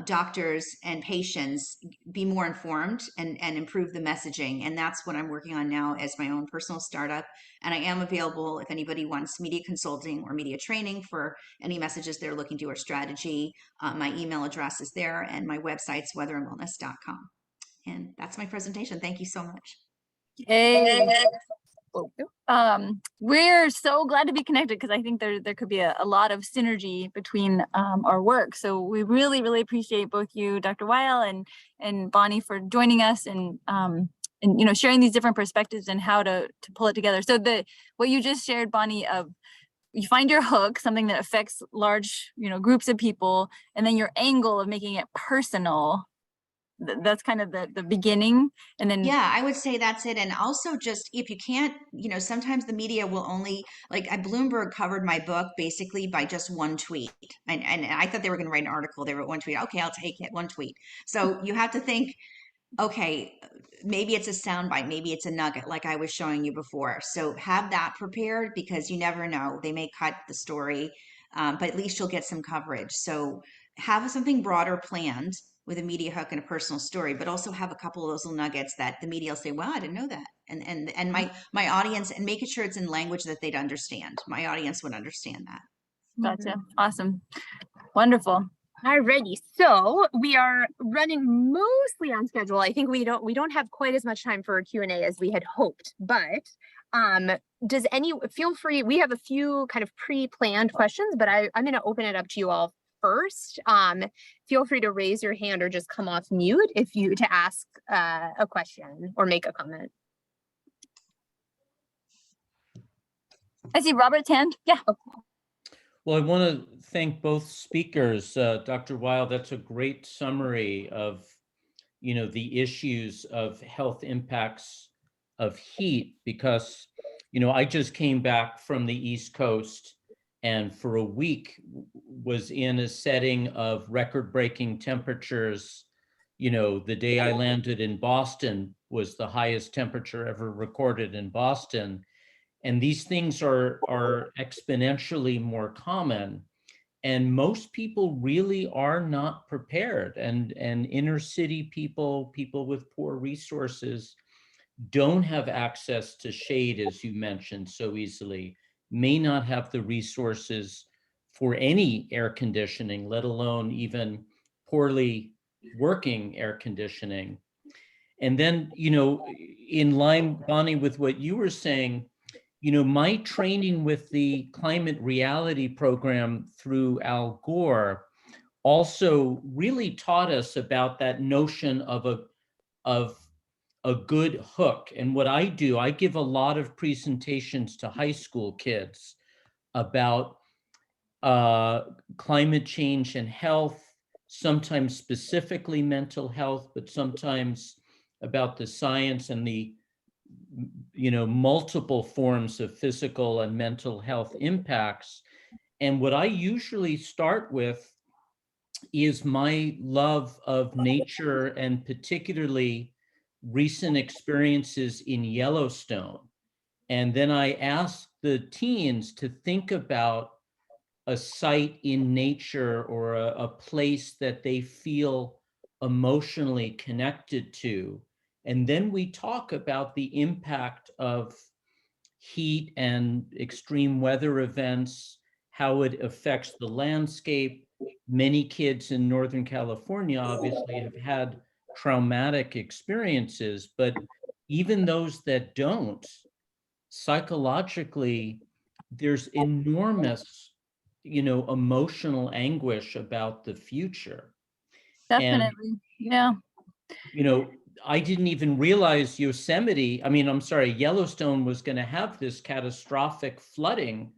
doctors and patients be more informed and improve the messaging. And that's what I'm working on now as my own personal startup. And I am available if anybody wants media consulting or media training for any messages they're looking to or strategy. My email address is there, and my website's weatherandwellness.com. And that's my presentation. Thank you so much. Yay. We're so glad to be connected because I think there could be a lot of synergy between our work. So we really, really appreciate both you, Dr. Weil and Bonnie, for joining us and sharing these different perspectives and how to pull it together. So what you just shared, Bonnie, of you find your hook, something that affects large, groups of people, and then your angle of making it personal. That's kind of the beginning. And then yeah, I would say that's it. And also just if you can't, sometimes the media will only Bloomberg covered my book basically by just one tweet. And I thought they were going to write an article. They wrote one tweet. Okay, I'll take it. One tweet. So you have to think, okay, maybe it's a soundbite, maybe it's a nugget like I was showing you before. So have that prepared because you never know. They may cut the story, but at least you'll get some coverage. So have something broader planned with a media hook and a personal story, but also have a couple of those little nuggets that the media will say, "Wow, I didn't know that," and my audience, and making sure it's in language that they'd understand. My audience would understand that. Gotcha. Awesome. Wonderful. Alrighty, so we are running mostly on schedule. I think we don't have quite as much time for Q&A as we had hoped, but feel free. We have a few kind of pre-planned questions, but I'm going to open it up to you all first. Feel free to raise your hand or just come off mute to ask a question or make a comment. I see Robert's hand. Yeah. Okay. Well, I want to thank both speakers. Dr. Weil, that's a great summary of, the issues of health impacts of heat because, I just came back from the East Coast and for a week was in a setting of record-breaking temperatures. The day I landed in Boston was the highest temperature ever recorded in Boston. And these things are exponentially more common. And most people really are not prepared. And inner city people with poor resources don't have access to shade, as you mentioned so easily, may not have the resources for any air conditioning, let alone even poorly working air conditioning. And then, in line, Bonnie, with what you were saying, my training with the climate reality program through Al Gore also really taught us about that notion of a good hook. And what I do, I give a lot of presentations to high school kids about climate change and health, sometimes specifically mental health, but sometimes about the science and the multiple forms of physical and mental health impacts. And what I usually start with is my love of nature and particularly recent experiences in Yellowstone. And then I ask the teens to think about a site in nature or a place that they feel emotionally connected to. And then we talk about the impact of heat and extreme weather events, how it affects the landscape. Many kids in Northern California obviously have had traumatic experiences, but even those that don't, psychologically, there's enormous, emotional anguish about the future. Definitely. Yeah. I didn't even realize Yellowstone was going to have this catastrophic flooding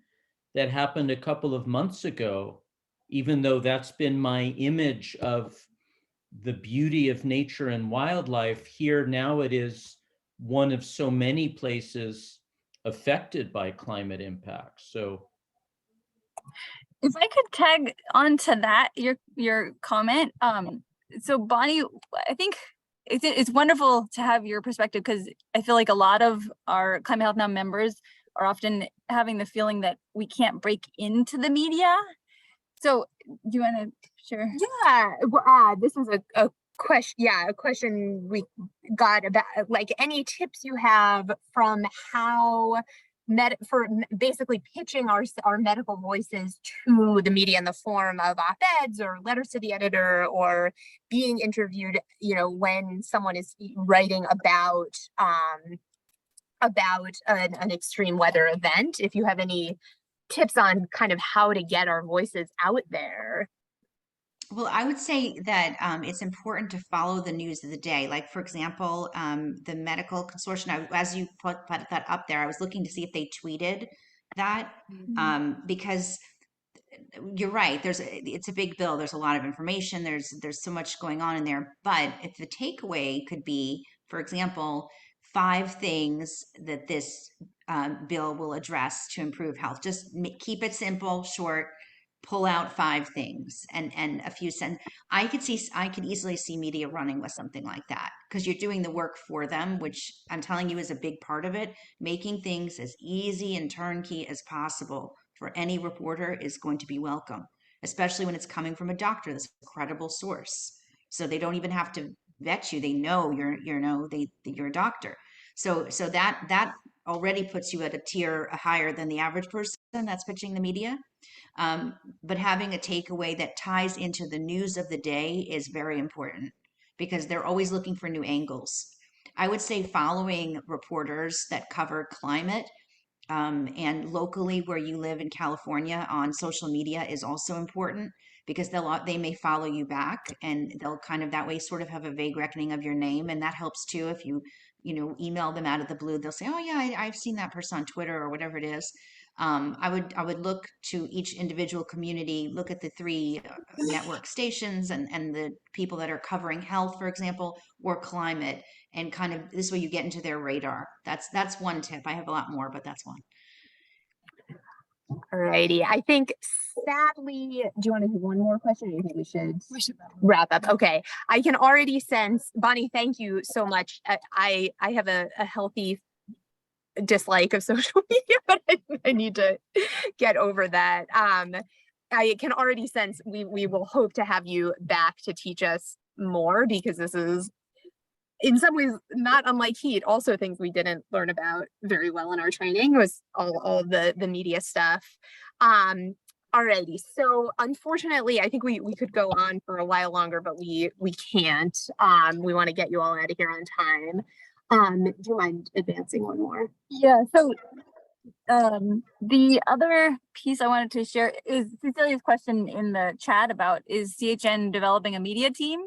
that happened a couple of months ago, even though that's been my image of the beauty of nature and wildlife. Here now it is one of so many places affected by climate impacts. So if I could tag onto that, your comment. So Bonnie, I think it's wonderful to have your perspective because I feel like a lot of our Climate Health Now members are often having the feeling that we can't break into the media. So do you want to share? Yeah, this was a question. Yeah, a question we got about any tips you have from how for basically pitching our medical voices to the media in the form of op-eds or letters to the editor or being interviewed, when someone is writing about about an extreme weather event. If you have any tips on kind of how to get our voices out there. Well, I would say that it's important to follow the news of the day. Like, for example, the medical consortium, as you put that up there, I was looking to see if they tweeted that because you're right. It's a big bill. There's a lot of information. There's so much going on in there. But if the takeaway could be, for example, 5 things that this bill will address to improve health. Just keep it simple, short. Pull out 5 things and a few cents. I could easily see media running with something like that because you're doing the work for them, which I'm telling you is a big part of it. Making things as easy and turnkey as possible for any reporter is going to be welcome, especially when it's coming from a doctor that's a credible source. So they don't even have to vet you. They know you're a doctor. So that already puts you at a tier higher than the average person that's pitching the media. But having a takeaway that ties into the news of the day is very important because they're always looking for new angles. I would say following reporters that cover climate and locally where you live in California on social media is also important because they may follow you back and they'll kind of that way sort of have a vague reckoning of your name, and that helps too. If you email them out of the blue, they'll say, oh yeah, I've seen that person on Twitter or whatever it is. I would look to each individual community, look at the 3 network stations and the people that are covering health, for example, or climate, and kind of this way you get into their radar. That's one tip. I have a lot more, but that's one. Alrighty. I think sadly, do you want to do one more question or do you think we should wrap up? Okay. I can already sense, Bonnie, thank you so much. I have a healthy dislike of social media, but I need to get over that. I can already sense we will hope to have you back to teach us more because this is in some ways not unlike heat, also things we didn't learn about very well in our training was all the media stuff. Alrighty, so unfortunately, I think we could go on for a while longer, but we can't. We want to get you all out of here on time. Do you mind advancing one more? Yeah, so the other piece I wanted to share is Cecilia's question in the chat about is CHN developing a media team?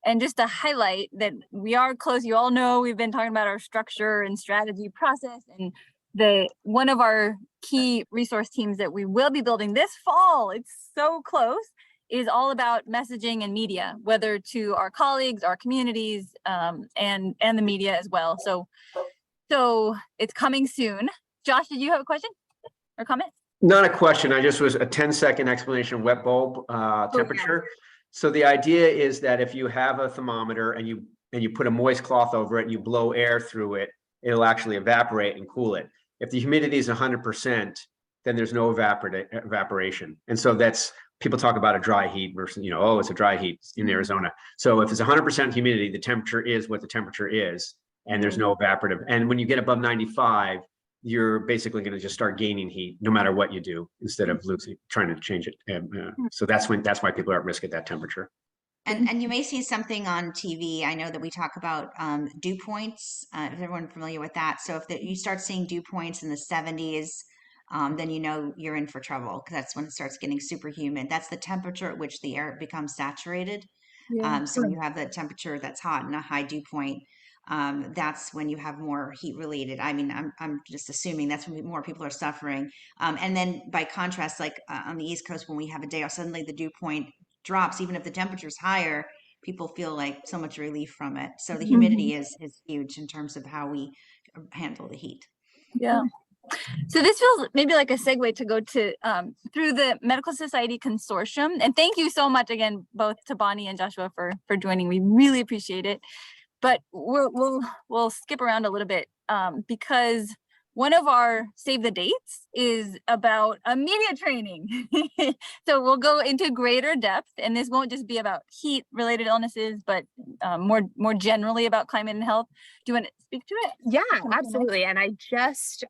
And just to highlight that we are close. You all know we've been talking about our structure and strategy process, and one of our key resource teams that we will be building this fall, it's so close, is all about messaging and media, whether to our colleagues, our communities, and the media as well. So it's coming soon. Josh, did you have a question or comment? Not a question. I just was a 10-second explanation of wet bulb temperature. So the idea is that if you have a thermometer and you put a moist cloth over it and you blow air through it, it'll actually evaporate and cool it. If the humidity is 100%, then there's no evaporation. And so that's, people talk about a dry heat versus, oh, it's a dry heat in Arizona. So if it's 100% humidity, the temperature is what the temperature is, and there's no evaporative. And when you get above 95, you're basically going to just start gaining heat no matter what you do instead of trying to change it. So that's why people are at risk at that temperature. And you may see something on TV. I know that we talk about dew points. Is everyone familiar with that? So if you start seeing dew points in the 70s, then you're in for trouble because that's when it starts getting super humid. That's the temperature at which the air becomes saturated. Yeah. So when you have the temperature that's hot and a high dew point, that's when you have more heat related. I mean, I'm just assuming that's when more people are suffering. And then by contrast, like on the East Coast, when we have a day off, suddenly the dew point drops, even if the temperature is higher, people feel like so much relief from it. So the humidity is huge in terms of how we handle the heat. Yeah. So this feels maybe like a segue to go to through the Medical Society Consortium. And thank you so much again, both to Bonnie and Joshua for joining. We really appreciate it. But we'll skip around a little bit because one of our save the dates is about a media training. So we'll go into greater depth, and this won't just be about heat related illnesses, but more generally about climate and health. Do you want to speak to it? Yeah, absolutely. And I just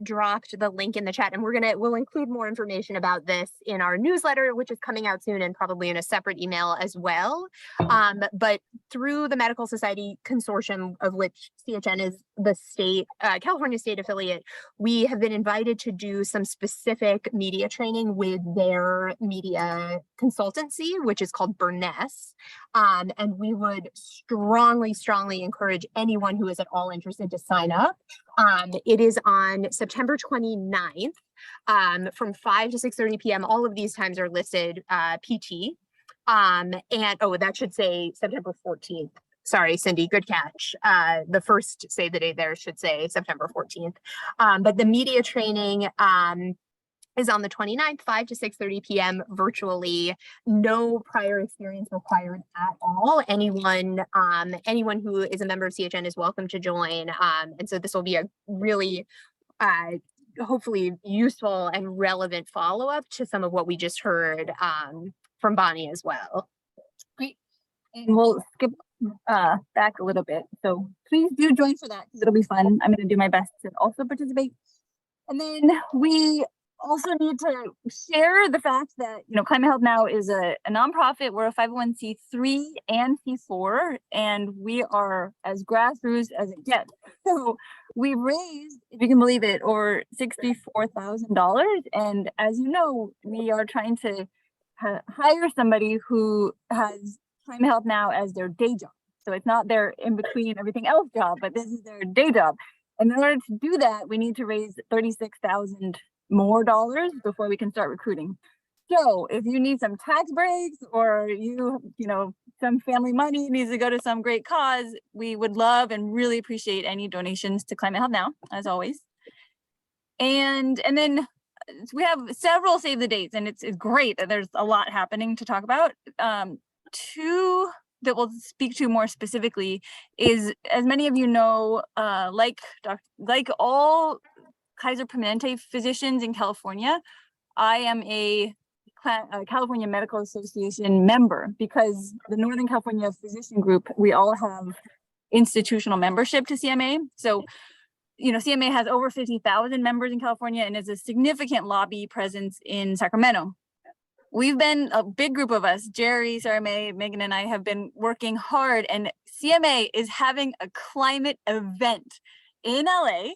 dropped the link in the chat, and we'll include more information about this in our newsletter, which is coming out soon and probably in a separate email as well. But through the Medical Society Consortium, of which CHN is the state, California state affiliate, we have been invited to do some specific media training with their media consultancy, which is called Burness. And we would strongly encourage anyone who is at all interested to sign up. It is on September 29th from 5 to 6:30 p.m. All of these times are listed PT. And oh, that should say September 14th. Sorry, Cindy, good catch. The first save the date there should say September 14th. But the media training is on the 29th, 5 to 6:30 p.m. virtually. No prior experience required at all. Anyone who is a member of CHN is welcome to join. And so this will be a really hopefully useful and relevant follow-up to some of what we just heard from Bonnie as well. Great. And we'll skip back a little bit. So please do join for that because it'll be fun. I'm going to do my best to also participate. And then we also need to share the fact that, Climate Health Now is a nonprofit. We're a 501c3 and C4, and we are as grassroots as it gets. So we raised, if you can believe it, over $64,000. And as you know, we are trying to hire somebody who has Climate Health Now as their day job. So it's not their in between everything else job, but this is their day job. And in order to do that, we need to raise $36,000 more before we can start recruiting. So if you need some tax breaks or some family money needs to go to some great cause, we would love and really appreciate any donations to Climate Health Now, as always. And then we have several save the dates, and it's great that there's a lot happening to talk about. Two that we'll speak to more specifically is, as many of you know, like all Kaiser Permanente physicians in California, I am a California Medical Association member because the Northern California Physician Group, we all have institutional membership to CMA. So CMA has over 50,000 members in California and is a significant lobby presence in Sacramento. We've been, a big group of us, Jerry, Sarah May, Megan, and I have been working hard, and CMA is having a climate event in LA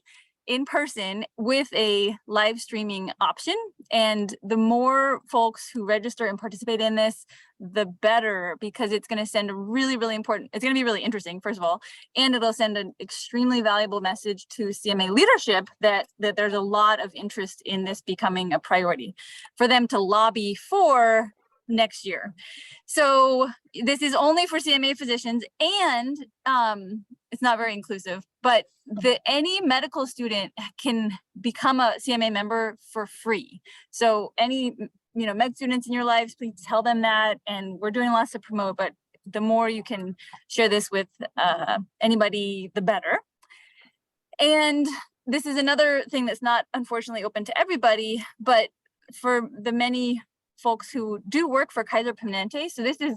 in person with a live streaming option. And the more folks who register and participate in this, the better, because it's going to send a really important, it's going to be really interesting, first of all, and it'll send an extremely valuable message to CMA leadership that there's a lot of interest in this becoming a priority for them to lobby for next year. So this is only for CMA physicians, and it's not very inclusive, but any medical student can become a CMA member for free. So any med students in your lives, please tell them that. And we're doing lots to promote, but the more you can share this with anybody, the better. And this is another thing that's not unfortunately open to everybody, but for the many folks who do work for Kaiser Permanente. So this is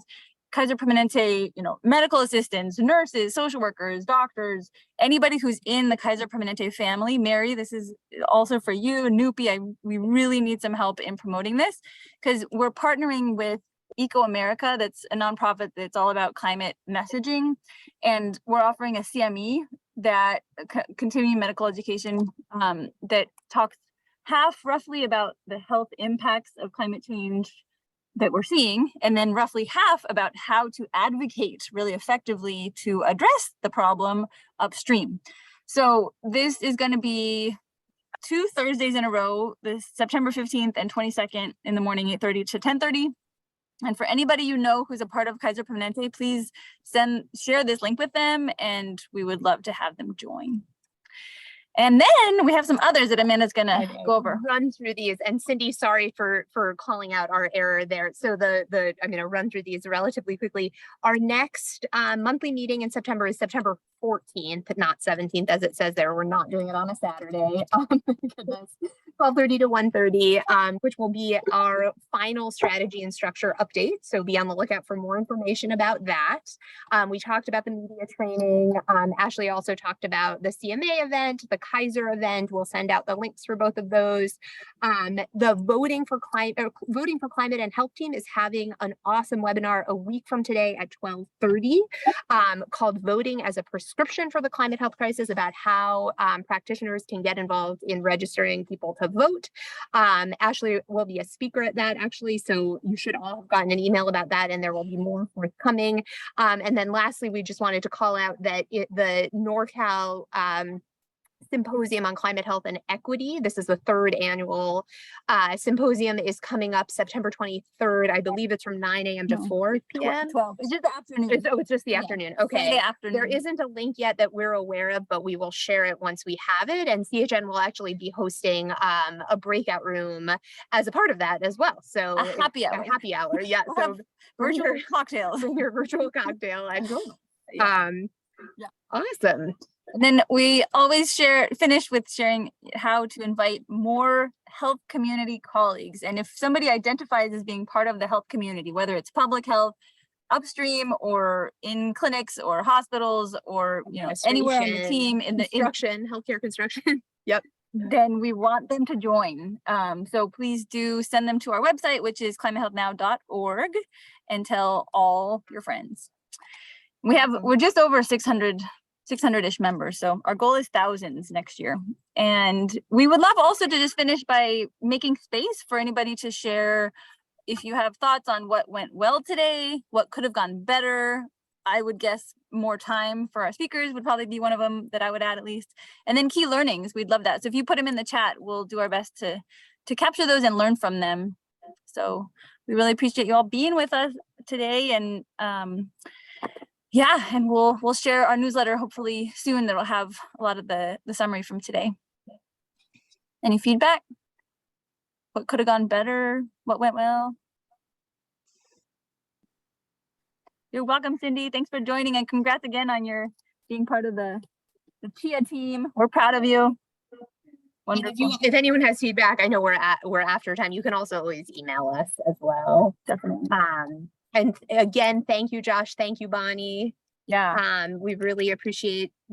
Kaiser Permanente, medical assistants, nurses, social workers, doctors, anybody who's in the Kaiser Permanente family. Mary, this is also for you. Nupi, we really need some help in promoting this because we're partnering with Eco America. That's a nonprofit that's all about climate messaging. And we're offering a CME, that continuing medical education, that talks half roughly about the health impacts of climate change that we're seeing, and then roughly half about how to advocate really effectively to address the problem upstream. So this is going to be 2 Thursdays in a row, this September 15th and 22nd in the morning, 8:30 to 10:30. And for anybody who's a part of Kaiser Permanente, please share this link with them, and we would love to have them join. And then we have some others that Amanda's going to go over. Run through these. And Cindy, sorry for calling out our error there. So I'm going to run through these relatively quickly. Our next monthly meeting in September is September 14th, not 17th, as it says there. We're not doing it on a Saturday. Goodness. 12:30 to 1:30, which will be our final strategy and structure update. So be on the lookout for more information about that. We talked about the media training. Ashley also talked about the CMA event, the Kaiser event. We'll send out the links for both of those. The Voting for Climate and Health team is having an awesome webinar a week from today at 12:30 called Voting as a Prescription description for the climate health crisis, about how practitioners can get involved in registering people to vote. Ashley will be a speaker at that, actually, so you should all have gotten an email about that, and there will be more forthcoming. And then lastly, we just wanted to call out that the Norcal Symposium on Climate Health and Equity. This is the 3rd annual symposium, is coming up September 23rd. I believe it's from 9 a.m. to 4 p.m. 12. It's just the afternoon. It's just the Yeah. afternoon. Friday Okay. afternoon. There isn't a link yet that we're aware of, but we will share it once we have it. And CHN will actually be hosting a breakout room as a part of that as well. So A happy hour. A happy hour. Yeah. We'll So have virtual cocktails. bring your virtual cocktail and go. Yeah. Yeah. Awesome. And then we always finish with sharing how to invite more health community colleagues. And if somebody identifies as being part of the health community, whether it's public health, upstream, or in clinics or hospitals, or anywhere on the team in construction, healthcare construction. Yep. Then we want them to join. So please do send them to our website, which is climatehealthnow.org, and tell all your friends. We're just over 600-ish members. So our goal is thousands next year. And we would love also to just finish by making space for anybody to share if you have thoughts on what went well today, what could have gone better. I would guess more time for our speakers would probably be one of them that I would add at least. And then key learnings, we'd love that. So if you put them in the chat, we'll do our best to capture those and learn from them. So we really appreciate you all being with us today. And yeah, and we'll share our newsletter hopefully soon that'll have a lot of the summary from today. Any feedback? What could have gone better? What went well? You're welcome, Cindy. Thanks for joining, and congrats again on your being part of the CHIA team. We're proud of you. Wonderful. If anyone has feedback, I know we're after time. You can also always email us as well. Definitely. And again, thank you, Josh. Thank you, Bonnie. Yeah. We really appreciate